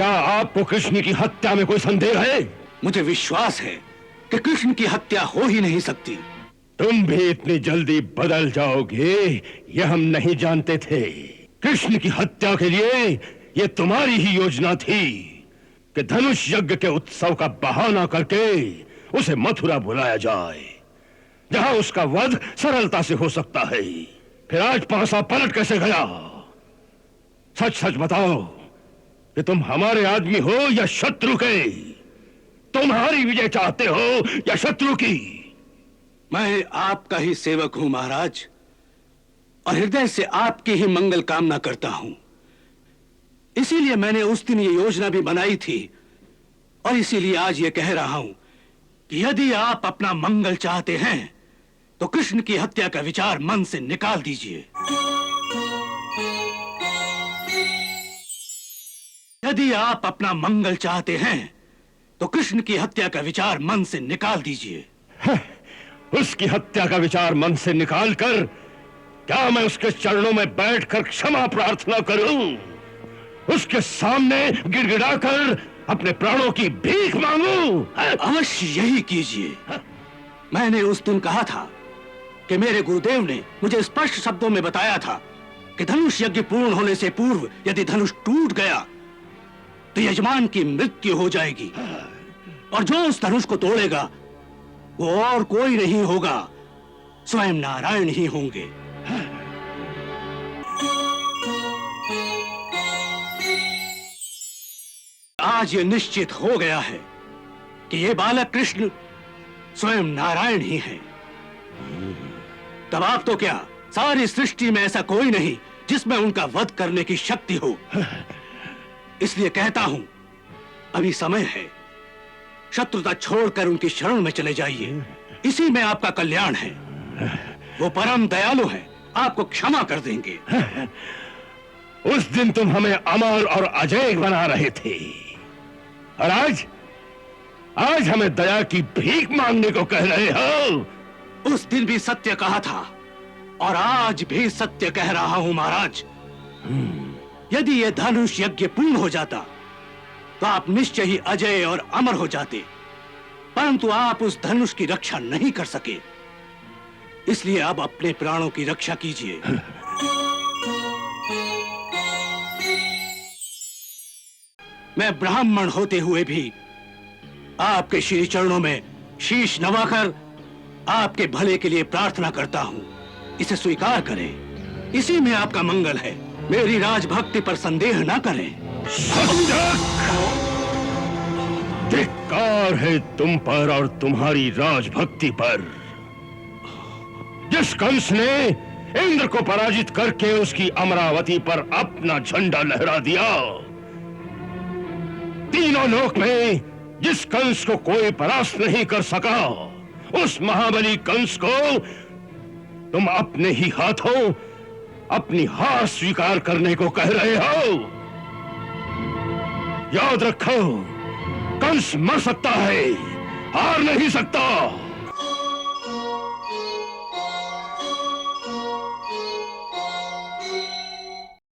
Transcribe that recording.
क्या आपको कृष्ण की हत्या में कोई संदेह है? मुझे विश्वास है कि कृष्ण की हत्या हो ही नहीं सकती। तुम भी इतनी जल्दी बदल जाओगे ये हम नहीं जानते थे। कृष्ण की हत्या के लिए ये तुम्हारी ही योजना थी कि धनुष यज्ञ के उत्सव का बहाना करके उसे मथुरा बुलाया जाए, जहां उसका वध सरलता से हो सकता है। फिर आज पासा पलट कैसे गया? सच सच बताओ कि तुम हमारे आदमी हो या शत्रु के? तुम्हारी विजय चाहते हो या शत्रु की? मैं आपका ही सेवक हूं महाराज, और हृदय से आपकी ही मंगल कामना करता हूं। इसीलिए मैंने उस दिन ये योजना भी बनाई थी, और इसीलिए आज ये कह रहा हूं कि यदि आप अपना मंगल चाहते हैं तो कृष्ण की हत्या का विचार मन से निकाल दीजिए। यदि आप अपना मंगल चाहते हैं तो कृष्ण की हत्या का विचार मन से निकाल दीजिए। उसकी हत्या का विचार मन से निकालकर क्या मैं उसके चरणों में बैठकर क्षमा प्रार्थना करूं? उसके सामने गिड़गिड़ाकर अपने प्राणों की भीख मांगूं? अवश्य यही कीजिए। मैंने उस दिन कहा था कि मेरे गुरुदेव ने मुझे स्पष्ट शब्दों में बताया था कि धनुष यज्ञ पूर्ण होने से पूर्व यदि धनुष टूट गया तो यजमान की मृत्यु हो जाएगी, और जो उस धनुष को तोड़ेगा वो और कोई नहीं होगा, स्वयं नारायण ही होंगे। आज ये निश्चित हो गया है कि ये बालक कृष्ण स्वयं नारायण ही हैं। तब आप तो क्या, सारी सृष्टि में ऐसा कोई नहीं जिसमें उनका वध करने की शक्ति हो। इसलिए कहता हूं, अभी समय है, शत्रुता छोड़कर उनकी शरण में चले जाइए। इसी में आपका कल्याण है। वो परम दयालु हैं, आपको क्षमा कर देंगे। उस दिन तुम हमें अमर और अजय बना रहे थे, और आज हमें दया की भीख मांगने को कह रहे हो। उस दिन भी सत्य कहा था और आज भी सत्य कह रहा हूं महाराज। यदि यह धनुष यज्ञ पूर्ण हो जाता तो आप निश्चय ही अजय और अमर हो जाते, परंतु आप उस धनुष की रक्षा नहीं कर सके। इसलिए अब अपने प्राणों की रक्षा कीजिए। मैं ब्राह्मण होते हुए भी आपके श्री चरणों में शीश नवाकर आपके भले के लिए प्रार्थना करता हूं। इसे स्वीकार करें, इसी में आपका मंगल है। मेरी राजभक्ति पर संदेह ना करें। धिक्कार है तुम पर और तुम्हारी राजभक्ति पर। जिस कंस ने इंद्र को पराजित करके उसकी अमरावती पर अपना झंडा लहरा दिया, तीनों लोक में जिस कंस को कोई परास्त नहीं कर सका, उस महाबली कंस को तुम अपने ही हाथों अपनी हार स्वीकार करने को कह रहे हो। याद रखो, कंस मर सकता है, हार नहीं सकता।